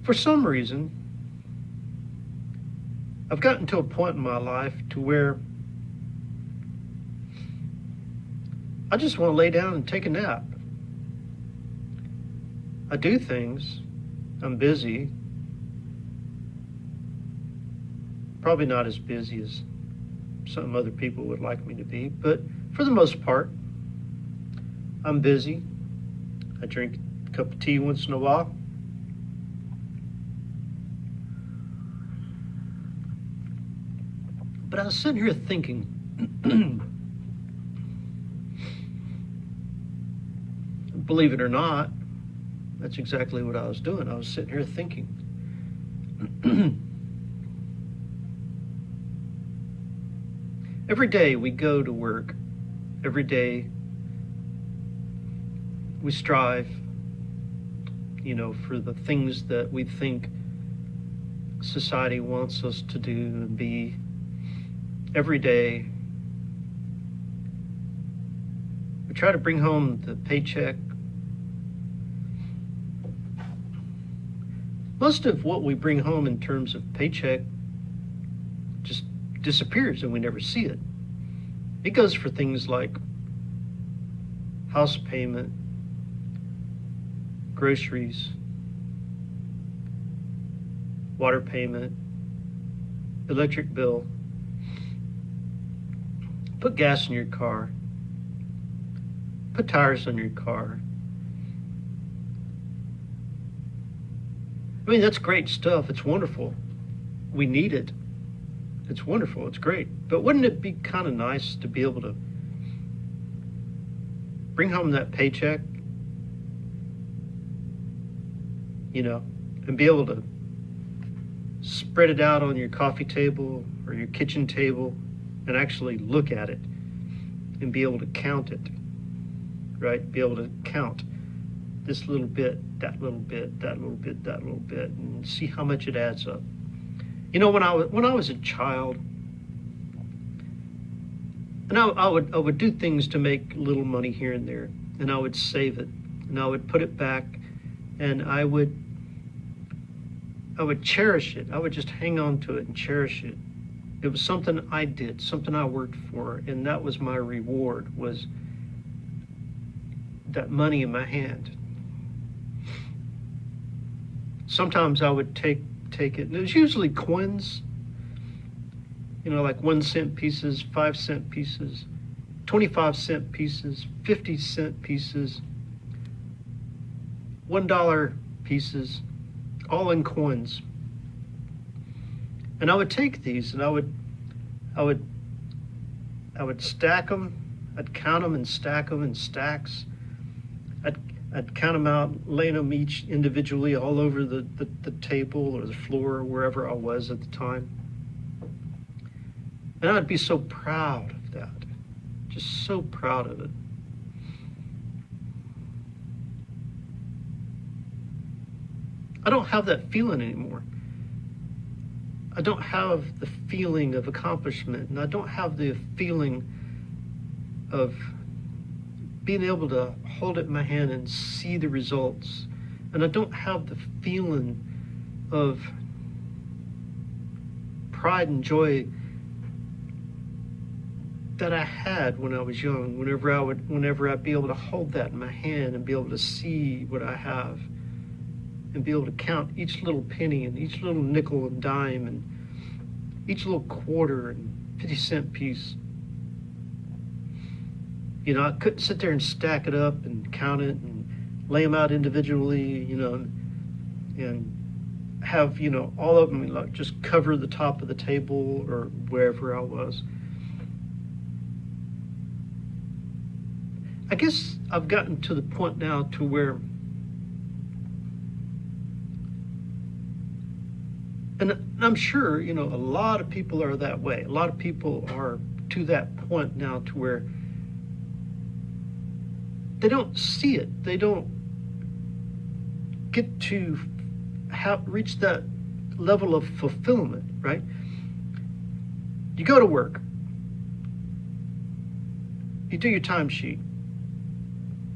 For some reason, I've gotten to a point in my life to where I just want to lay down and take a nap. I do things. I'm busy. Probably not as busy as some other people would like me to be, but for the most part, I'm busy. I drink a cup of tea once in a while. But I was sitting here thinking, believe it or not, that's exactly what I was doing. I was sitting here thinking. Every day we go to work. Every day we strive, for the things that we think society wants us to do and be. Every day we try to bring home the paycheck. Most of what we bring home in terms of paycheck just disappears and we never see it. It goes for things like house payment, groceries, water payment, electric bill, put gas in your car, put tires on your car. I mean, that's great stuff. It's wonderful. We need it. It's wonderful. It's great. But wouldn't it be kind of nice to be able to bring home that paycheck, and be able to spread it out on your coffee table or your kitchen table and actually look at it and be able to count it, right? Be able to count this little bit, that little bit, that little bit, that little bit, and see how much it adds up. When I was a child, and I would do things to make little money here and there, and I would save it, and I would put it back, and I would cherish it. I would just hang on to it and cherish it. It was something I did, something I worked for, and that was my reward, was that money in my hand. Sometimes I would take it, and it was usually coins, like 1 cent pieces, 5 cent pieces, 25 cent pieces, 50 cent pieces, $1 pieces, all in coins. And I would take these and I would stack them. I'd count them and stack them in stacks. I'd count them out, laying them each individually all over the table or the floor or wherever I was at the time. And I'd be so proud of that, just so proud of it. I don't have that feeling anymore. I don't have the feeling of accomplishment, and I don't have the feeling of being able to hold it in my hand and see the results. And I don't have the feeling of pride and joy that I had when I was young, whenever I'd be able to hold that in my hand and be able to see what I have and be able to count each little penny and each little nickel and dime and each little quarter and 50-cent piece. I couldn't sit there and stack it up and count it and lay them out individually, and have, all of them like just cover the top of the table or wherever I was. I guess I've gotten to the point now to where, and I'm sure, a lot of people are that way. A lot of people are to that point now to where they don't see it. They don't get to reach that level of fulfillment, right? You go to work. You do your timesheet.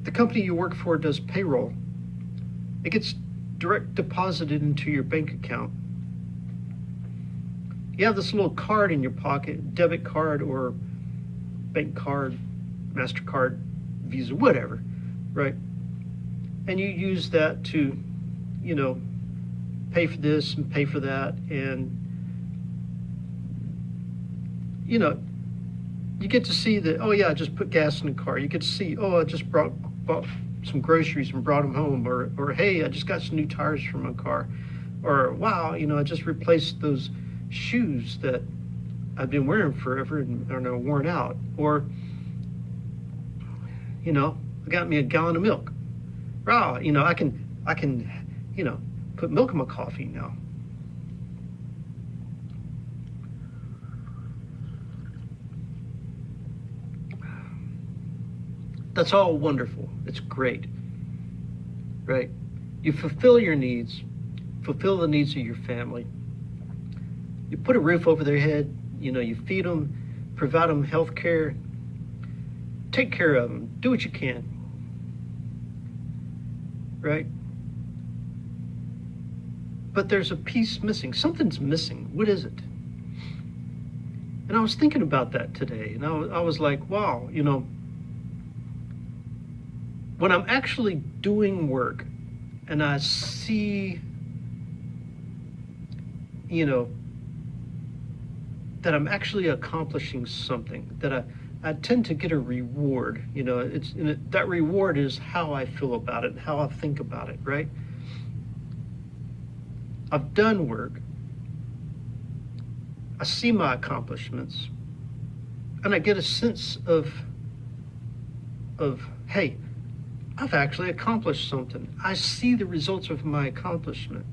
The company you work for does payroll. It gets direct deposited into your bank account. You have this little card in your pocket, debit card or bank card, MasterCard, Visa, whatever, right? And you use that to, pay for this and pay for that. And, you get to see that, oh yeah, I just put gas in the car. You get to see, oh, I just bought some groceries and brought them home. Or hey, I just got some new tires for my car. Or wow, I just replaced those shoes that I've been wearing forever and are worn out. Or, I got me a gallon of milk. Wow, I can, put milk in my coffee now. That's all wonderful. It's great, right? You fulfill your needs, fulfill the needs of your family. You put a roof over their head, you feed them, provide them health care, take care of them, do what you can, right? But there's a piece missing. Something's missing. What is it? And I was thinking about that today, and I was like, wow, when I'm actually doing work and I see, that I'm actually accomplishing something, that I tend to get a reward. That reward is how I feel about it, how I think about it, right? I've done work. I see my accomplishments, and I get a sense of hey, I've actually accomplished something. I see the results of my accomplishment.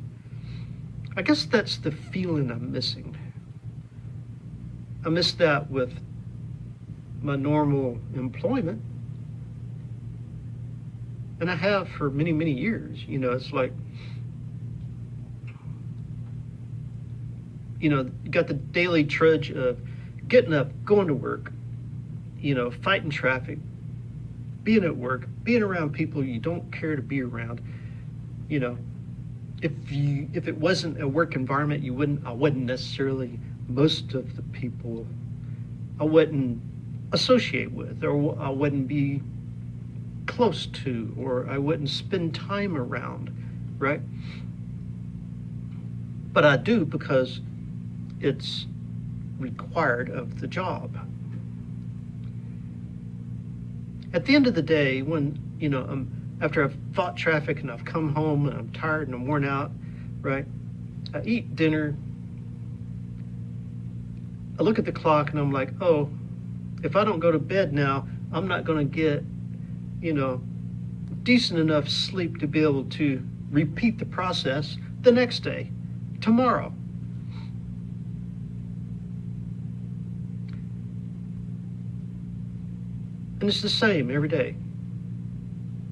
I guess that's the feeling I'm missing. I miss that with my normal employment. And I have for many, many years. It's like, you got the daily trudge of getting up, going to work, fighting traffic, being at work, being around people you don't care to be around. If it wasn't a work environment, I wouldn't necessarily, most of the people I wouldn't associate with, or I wouldn't be close to, or I wouldn't spend time around, right? But I do because it's required of the job. At the end of the day, when, after I've fought traffic and I've come home and I'm tired and I'm worn out, right? I eat dinner. I look at the clock and I'm like, oh, if I don't go to bed now, I'm not going to get, decent enough sleep to be able to repeat the process the next day, tomorrow. And it's the same every day.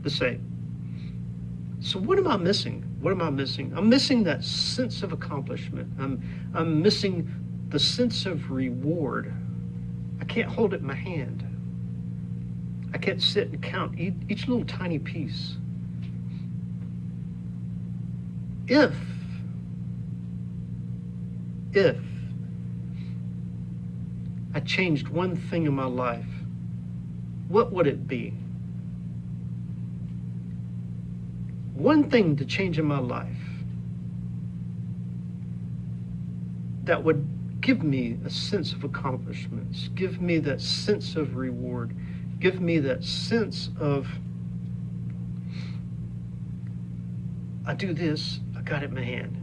The same. So what am I missing? What am I missing? I'm missing that sense of accomplishment. I'm missing the sense of reward. I can't hold it in my hand. I can't sit and count each little tiny piece. If I changed one thing in my life, what would it be? One thing to change in my life that would give me a sense of accomplishments, give me that sense of reward, give me that sense of, I do this, I got it in my hand.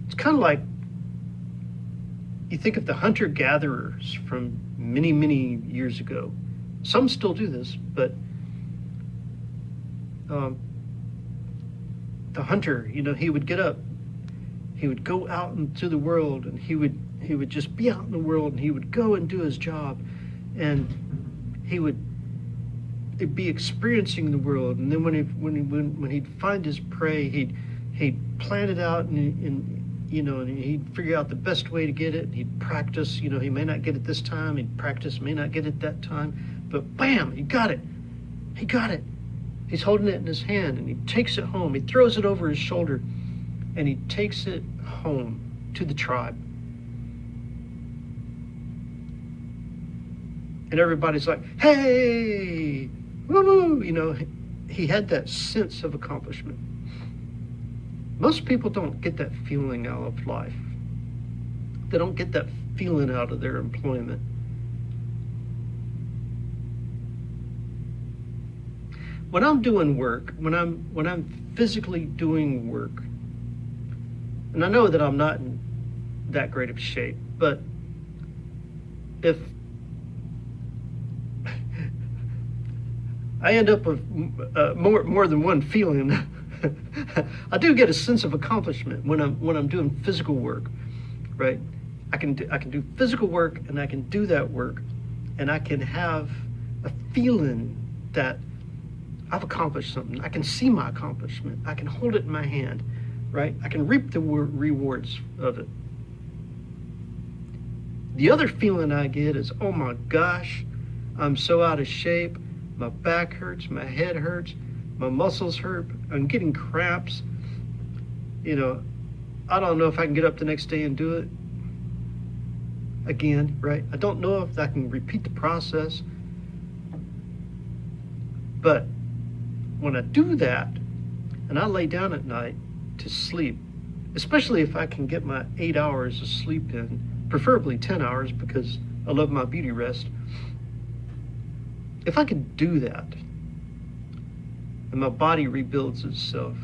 It's kind of like, you think of the hunter-gatherers from many, many years ago. Some still do this, but the hunter, he would get up, he would go out into the world, and he would just be out in the world, and he would go and do his job, and he'd be experiencing the world. And then when he'd find his prey, he'd plan it out, and he'd figure out the best way to get it. He'd practice, he may not get it this time. He'd practice, may not get it that time. But bam, he got it. He got it. He's holding it in his hand, and he takes it home. He throws it over his shoulder, and he takes it home to the tribe. And everybody's like, hey, woo-woo, you know, he had that sense of accomplishment. Most people don't get that feeling out of life. They don't get that feeling out of their employment. When I'm doing work, when I'm physically doing work, and I know that I'm not in that great of shape, but if I end up with more than one feeling, I do get a sense of accomplishment when I'm doing physical work, right? I can do physical work, and I can do that work, and I can have a feeling that I've accomplished something. I can see my accomplishment. I can hold it in my hand, right? I can reap the rewards of it. The other feeling I get is, oh my gosh, I'm so out of shape. My back hurts, my head hurts, my muscles hurt, I'm getting cramps. You know, I don't know if I can get up the next day and do it again, right? I don't know if I can repeat the process. But when I do that, and I lay down at night to sleep, especially if I can get my 8 hours of sleep in, preferably 10 hours because I love my beauty rest. If I could do that, and my body rebuilds itself,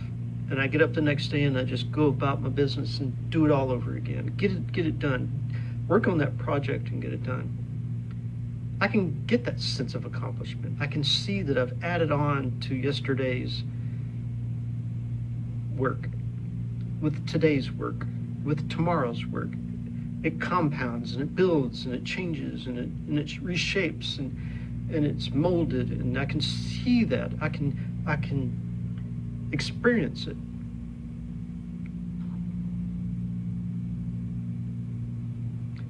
and I get up the next day and I just go about my business and do it all over again, get it done, work on that project and get it done, I can get that sense of accomplishment. I can see that I've added on to yesterday's work, with today's work, with tomorrow's work. It compounds and it builds and it changes and it reshapes and it's molded, and I can see that. I can experience it.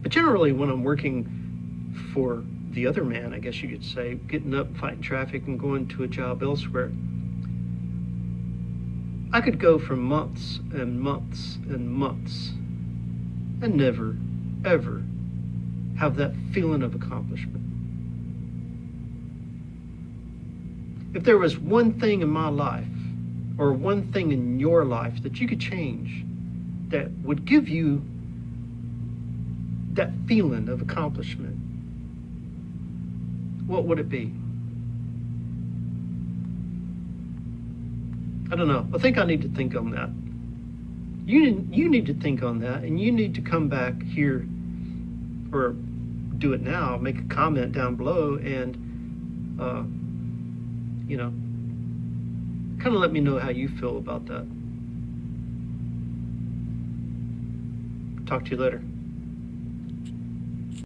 But generally, when I'm working for the other man, I guess you could say, getting up, fighting traffic, and going to a job elsewhere, I could go for months and months and months and never, ever have that feeling of accomplishment. If there was one thing in my life, or one thing in your life that you could change that would give you that feeling of accomplishment, what would it be? I don't know. I think I need to think on that. You need to think on that, and you need to come back here, or do it now, make a comment down below, and kind of let me know how you feel about that. Talk to you later.